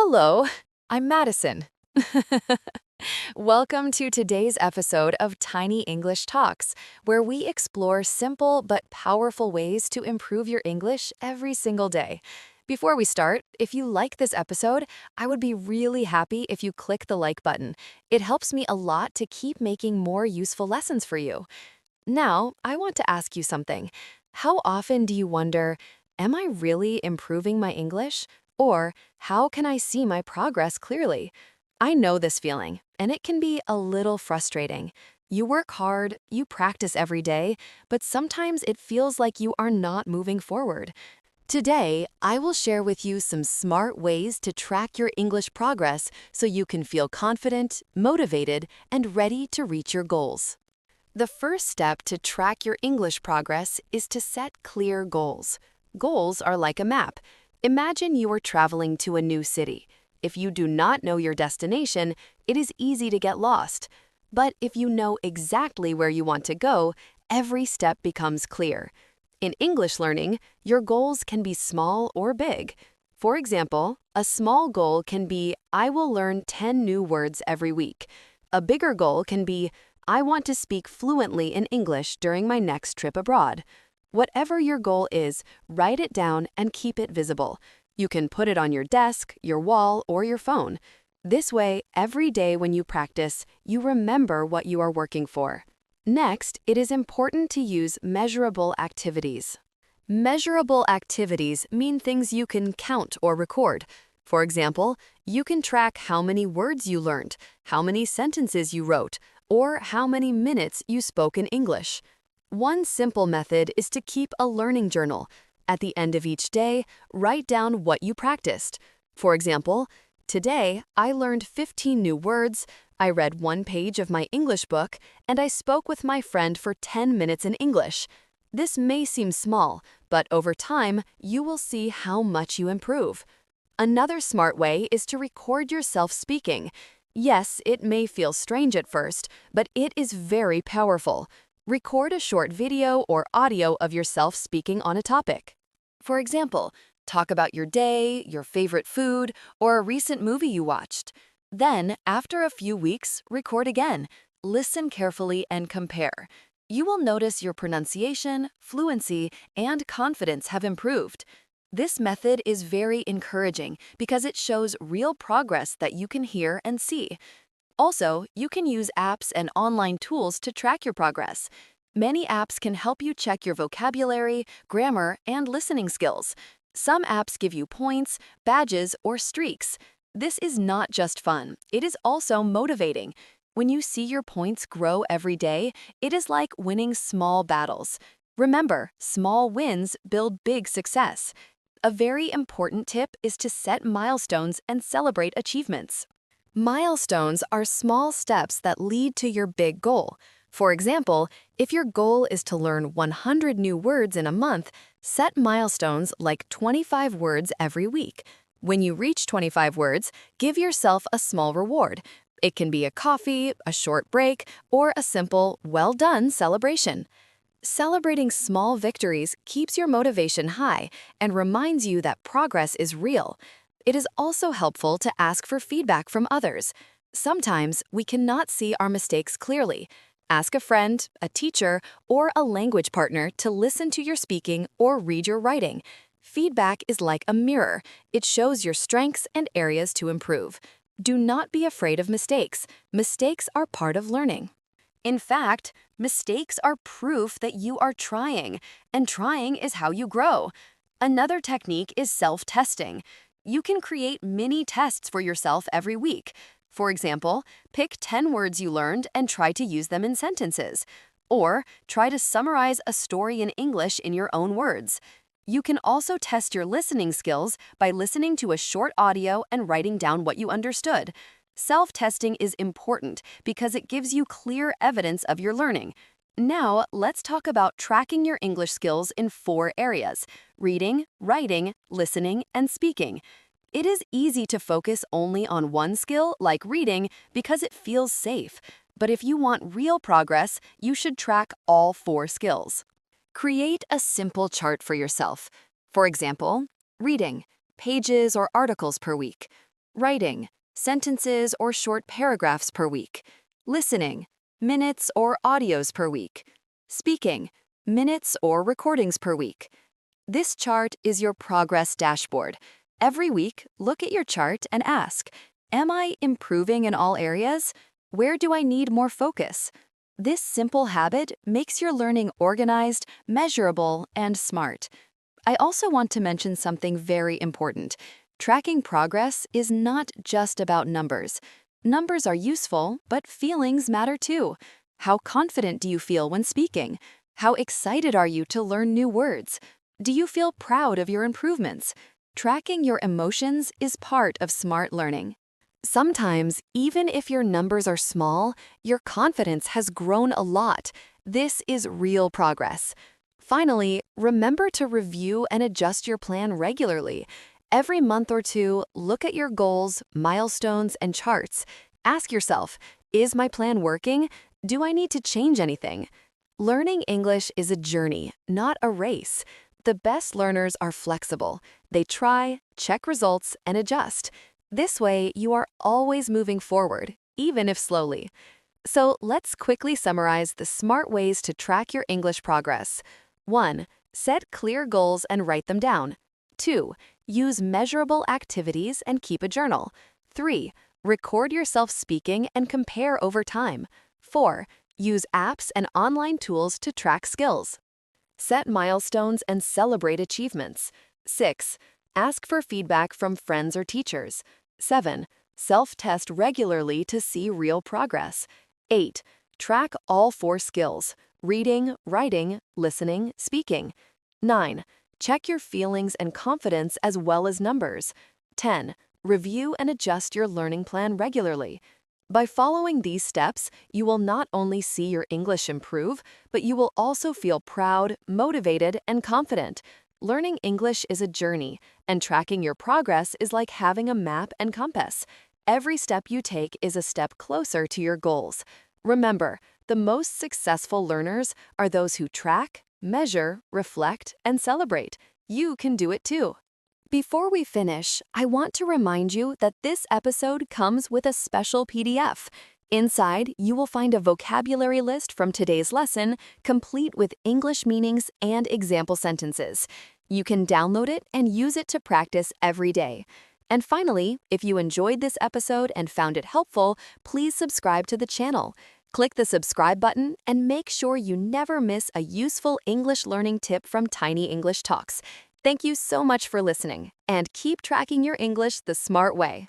Hello, I'm Madison. Welcome to today's episode of Tiny English Talks, where we explore simple but powerful ways to improve your English every single day. Before we start, if you like this episode, I would be really happy if you click the like button. It helps me a lot to keep making more useful lessons for you. Now, I want to ask you something. How often do you wonder, am I really improving my English? Or how can I see my progress clearly? I know this feeling, and it can be a little frustrating. You work hard, you practice every day, but sometimes it feels like you are not moving forward. Today, I will share with you some smart ways to track your English progress so you can feel confident, motivated, and ready to reach your goals. The first step to track your English progress is to set clear goals. Goals are like a map. Imagine you are traveling to a new city. If you do not know your destination, it is easy to get lost. But if you know exactly where you want to go, every step becomes clear. In English learning, your goals can be small or big. For example, a small goal can be, I will learn 10 new words every week. A bigger goal can be, I want to speak fluently in English during my next trip abroad. Whatever your goal is, write it down and keep it visible. You can put it on your desk, your wall, or your phone. This way, every day when you practice, you remember what you are working for. Next, it is important to use measurable activities. Measurable activities mean things you can count or record. For example, you can track how many words you learned, how many sentences you wrote, or how many minutes you spoke in English. One simple method is to keep a learning journal. At the end of each day, write down what you practiced. For example, today I learned 15 new words, I read one page of my English book, and I spoke with my friend for 10 minutes in English. This may seem small, but over time, you will see how much you improve. Another smart way is to record yourself speaking. Yes, it may feel strange at first, but it is very powerful. Record a short video or audio of yourself speaking on a topic. For example, talk about your day, your favorite food, or a recent movie you watched. Then, after a few weeks, record again. Listen carefully and compare. You will notice your pronunciation, fluency, and confidence have improved. This method is very encouraging because it shows real progress that you can hear and see. Also, you can use apps and online tools to track your progress. Many apps can help you check your vocabulary, grammar, and listening skills. Some apps give you points, badges, or streaks. This is not just fun, it is also motivating. When you see your points grow every day, it is like winning small battles. Remember, small wins build big success. A very important tip is to set milestones and celebrate achievements. Milestones are small steps that lead to your big goal. For example, if your goal is to learn 100 new words in a month, set milestones like 25 words every week. When you reach 25 words, give yourself a small reward. It can be a coffee, a short break, or a simple, well done celebration. Celebrating small victories keeps your motivation high and reminds you that progress is real. It is also helpful to ask for feedback from others. Sometimes we cannot see our mistakes clearly. Ask a friend, a teacher, or a language partner to listen to your speaking or read your writing. Feedback is like a mirror. It shows your strengths and areas to improve. Do not be afraid of mistakes. Mistakes are part of learning. In fact, mistakes are proof that you are trying, and trying is how you grow. Another technique is self-testing. You can create mini tests for yourself every week. For example, pick 10 words you learned and try to use them in sentences. Or try to summarize a story in English in your own words. You can also test your listening skills by listening to a short audio and writing down what you understood. Self-testing is important because it gives you clear evidence of your learning. Now, let's talk about tracking your English skills in 4 areas: reading, writing, listening, and speaking. It is easy to focus only on one skill, like reading, because it feels safe. But if you want real progress, you should track all 4 skills. Create a simple chart for yourself. For example, reading, pages or articles per week. writing, sentences or short paragraphs per week. Listening, minutes or audios per week. Speaking, minutes or recordings per week. This chart is your progress dashboard. Every week, look at your chart and ask, am I improving in all areas? Where do I need more focus? This simple habit makes your learning organized, measurable, and smart. I also want to mention something very important. Tracking progress is not just about numbers. Numbers are useful, but feelings matter too. How confident do you feel when speaking? How excited are you to learn new words? Do you feel proud of your improvements? Tracking your emotions is part of smart learning. Sometimes, even if your numbers are small, your confidence has grown a lot. This is real progress. Finally, remember to review and adjust your plan regularly. Every month or two, look at your goals, milestones, and charts. Ask yourself, is my plan working? Do I need to change anything? Learning English is a journey, not a race. The best learners are flexible. They try, check results, and adjust. This way, you are always moving forward, even if slowly. So let's quickly summarize the smart ways to track your English progress. 1. Set clear goals and write them down. 2. Use measurable activities and keep a journal. 3. Record yourself speaking and compare over time. 4. Use apps and online tools to track skills. Set milestones and celebrate achievements. 6. Ask for feedback from friends or teachers. 7. Self-test regularly to see real progress. 8. Track all 4 skills: reading, writing, listening, speaking. 9. Check your feelings and confidence as well as numbers. 10. Review and adjust your learning plan regularly. By following these steps, you will not only see your English improve, but you will also feel proud, motivated, and confident. Learning English is a journey, and tracking your progress is like having a map and compass. Every step you take is a step closer to your goals. Remember, the most successful learners are those who track, measure, reflect, and celebrate. You can do it too. Before we finish, I want to remind you that this episode comes with a special PDF. Inside, you will find a vocabulary list from today's lesson, complete with English meanings and example sentences. You can download it and use it to practice every day. And finally, if you enjoyed this episode and found it helpful, please subscribe to the channel. Click the subscribe button and make sure you never miss a useful English learning tip from Tiny English Talks. Thank you so much for listening, and keep tracking your English the smart way.